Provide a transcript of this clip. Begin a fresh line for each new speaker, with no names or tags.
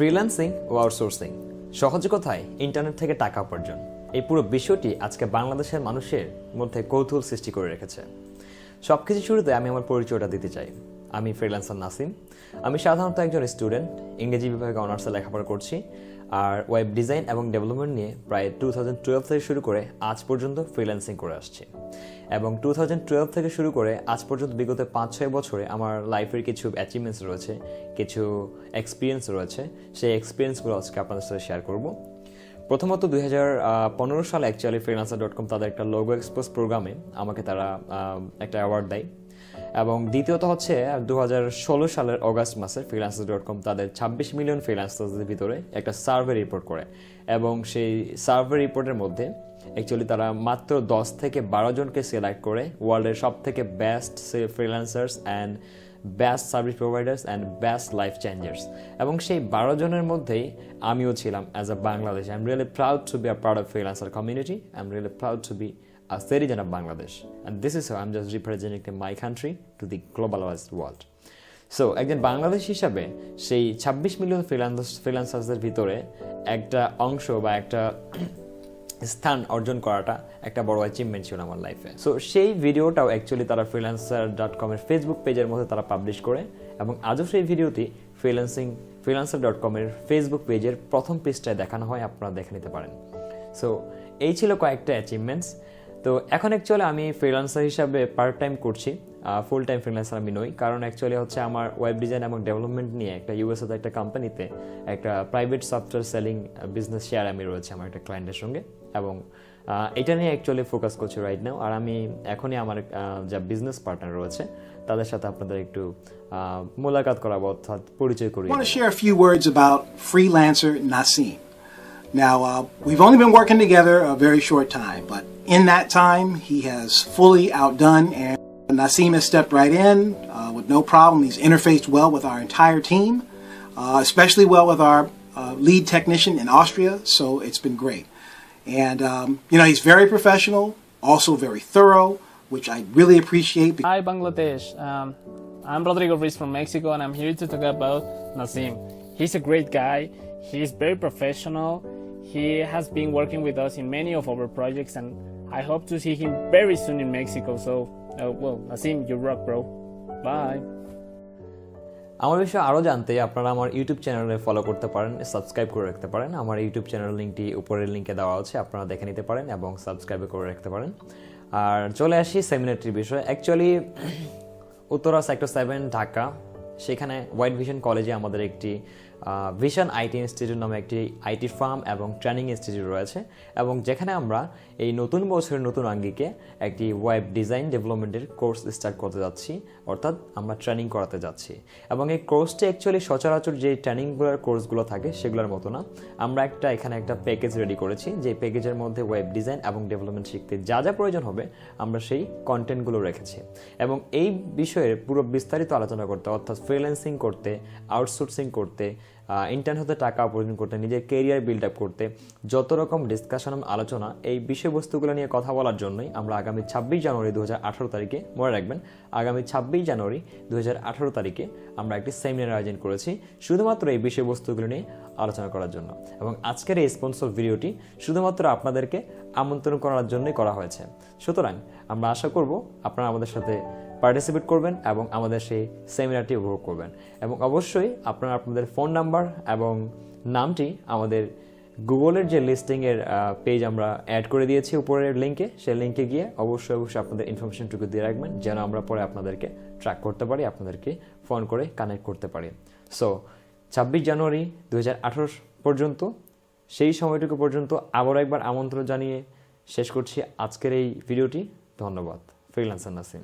Freelancing ও outsourcing, সহজ কথায় internet থেকে টাকা উপার্জন, এই পুরো বিষয়টি আজকে বাংলাদেশের মানুষের মধ্যে কৌতূহল সৃষ্টি করে রেখেছে। সবকিছু শুরুতে আমি আমার পরিচয়টা দিতে চাই। আমি ফ্রিল্যান্সার নাসিম। আমি সাধারণত একজন স্টুডেন্ট, ইংরেজি বিভাগে অনার্সে লেখাপড়া করছি আর ওয়েব ডিজাইন এবং ডেভেলপমেন্ট নিয়ে প্রায় 2012 থেকে শুরু করে আজ পর্যন্ত ফ্রিল্যান্সিং করে আসছি। এবং 2012 থেকে শুরু করে আজ পর্যন্ত বিগত 5-6 বছরে আমার লাইফের কিছু অ্যাচিভমেন্টস রয়েছে, কিছু এক্সপিরিয়েন্স রয়েছে। সেই এক্সপিরিয়েন্সগুলো আজকে আপনাদের সাথে শেয়ার করব। প্রথমত 2015 সালে অ্যাকচুয়ালি freelancer.com তাদের একটা লোগো এক্সপোজ প্রোগ্রামে আমাকে তারা একটা অ্যাওয়ার্ড দেয়। এবং দ্বিতীয়ত হচ্ছে 2016 সালের অগাস্ট মাসে freelancer.com তাদের 26 মিলিয়ন ফ্রিল্যান্সারদের ভিতরে একটা সার্ভে রিপোর্ট করে, এবং সেই সার্ভে রিপোর্টের মধ্যে অ্যাকচুয়ালি তারা মাত্র 10 থেকে 12 জনকে সিলেক্ট করে ওয়ার্ল্ডের সব থেকে best freelancers and best service providers and best life changers, এবং সেই 12 জনের মধ্যেই আমিও ছিলাম as a Bangladesh. I am really proud to be a part of freelancer community. I am really proud to be a citizen of Bangladesh, and this is how I'm just representing my country to the globalized world. So একজন বাংলাদেশ হিসাবে সেই 26 million ফ্রিল্যান্সার্সদের ভিতরে একটা অংশ বা একটা স্থান অর্জন করাটা একটা বড় অ্যাচিভমেন্ট ছিল আমার লাইফে। সো সেই ভিডিওটাও অ্যাকচুয়ালি তারা freelancer.com এর ফেসবুক পেজের মধ্যে তারা পাবলিশ করে, এবং আজও সেই ভিডিওটি freelancer.com এর ফেসবুক পেজের প্রথম পৃষ্ঠায় দেখানো হয়, আপনারা দেখে নিতে পারেন। সো এই ছিল কয়েকটা অ্যাচিভমেন্টস। তো এখন অ্যাকচুয়ালি আমি ফ্রিল্যান্সার হিসাবে পার্ট টাইম করছি, ফুল টাইম ফ্রিল্যান্সার আমি নই। কারণ অ্যাকচুয়ালি হচ্ছে আমার ওয়েব ডিজাইন এবং ডেভেলপমেন্ট নিয়ে একটা ইউএসএতে একটা কোম্পানিতে একটা private software selling business share আমি রয়েছে আমার একটা ক্লায়েন্টের সঙ্গে, এবং এটা নিয়ে অ্যাকচুয়ালি ফোকাস করছি রাইট নাও। আর আমি এখনই আমার যা বিজনেস পার্টনার রয়েছে তাদের সাথে আপনাদের একটু মোলাকাত করাবো, অর্থাৎ পরিচয় করি।
I want to share a few words about freelancer Nasim. Now, we've only been working together a very short time, but in that time, he has fully outdone, and Nasim has stepped right in with no problem. He's interfaced well with our entire team, especially well with our lead technician in Austria, so it's been great. And, he's very professional, also very thorough, which I really appreciate.
Hi, Bangladesh. I'm Rodrigo Ruiz from Mexico, and I'm here to talk about Nasim. He's a great guy. He's very professional. He has been working with us in many of our projects, and I hope to see him very soon in Mexico. So, Nasim, you rock, bro. Bye.
আমার বিষয়ে আরও জানতে আপনারা আমার YouTube চ্যানেলে follow করতে পারেন, subscribe করে রাখতে পারেন। আমার ইউটিউব চ্যানেল লিঙ্কটি উপরের লিঙ্কে দেওয়া আছে, আপনারা দেখে নিতে পারেন এবং সাবস্ক্রাইব করে রাখতে পারেন। আর চলে আসি সেমিনারটির বিষয়ে। অ্যাকচুয়ালি উত্তরা সেক্টর 7 ঢাকা, সেখানে হোয়াইট ভিশন কলেজে আমাদের একটি ভিশন আইটি ইনস্টিটিউট নামে একটি আইটি ফার্ম এবং ট্রেনিং ইনস্টিটিউট রয়েছে, এবং যেখানে আমরা এই নতুন বছরের নতুন আঙ্গিকে একটি ওয়েব ডিজাইন ডেভেলপমেন্টের কোর্স স্টার্ট করতে যাচ্ছি, অর্থাৎ আমরা ট্রেনিং করাতে যাচ্ছি। এবং এই কোর্সটি অ্যাকচুয়ালি সচরাচর যে ট্রেনিংগুলোর কোর্সগুলো থাকে সেগুলোর মতো না। আমরা এখানে একটা প্যাকেজ রেডি করেছি, যে প্যাকেজের মধ্যে ওয়েব ডিজাইন এবং ডেভেলপমেন্ট শিখতে যা যা প্রয়োজন হবে আমরা সেই কন্টেন্টগুলো রেখেছি। এবং এই বিষয়ে পুরো বিস্তারিত আলোচনা করতে, অর্থাৎ ফ্রিল্যান্সিং করতে, আউটসোর্সিং করতে, ইন্টারনেট হতে টাকা উপার্জন করতে, নিজের কেরিয়ার বিল্ড আপ করতে, যত রকম ডিসকাশন আলোচনা এই বিষয়বস্তুগুলো নিয়ে কথা বলার জন্যই আমরা আগামী 26 জানুয়ারি 2018 তারিখে, মনে রাখবেন আগামী 26 জানুয়ারি 2018 তারিখে আমরা একটি সেমিনার আয়োজন করেছি শুধুমাত্র এই বিষয়বস্তুগুলো নিয়ে আলোচনা করার জন্য। এবং আজকের এই স্পন্সর ভিডিওটি শুধুমাত্র আপনাদেরকে আমন্ত্রণ করার জন্যই করা হয়েছে। সুতরাং আমরা আশা করব আপনারা আমাদের সাথে পার্টিসিপেট করবেন এবং আমাদের সেই সেমিনারটি উপভোগ করবেন। এবং অবশ্যই আপনারা আপনাদের ফোন নাম্বার এবং নামটি আমাদের গুগলের যে লিস্টিংয়ের পেজ আমরা অ্যাড করে দিয়েছি উপরের লিঙ্কে, সেই লিঙ্কে গিয়ে অবশ্যই আপনাদের ইনফরমেশনটুকু দিয়ে রাখবেন, যেন আমরা পরে আপনাদেরকে ট্র্যাক করতে পারি, আপনাদেরকে ফোন করে কানেক্ট করতে পারি। সো 26 জানুয়ারি 2018 পর্যন্ত, সেই সময়টুকু পর্যন্ত আবারও একবার আমন্ত্রণ জানিয়ে শেষ করছি আজকের এই ভিডিওটি। ধন্যবাদ। ফ্রিল্যান্সার নাসিম।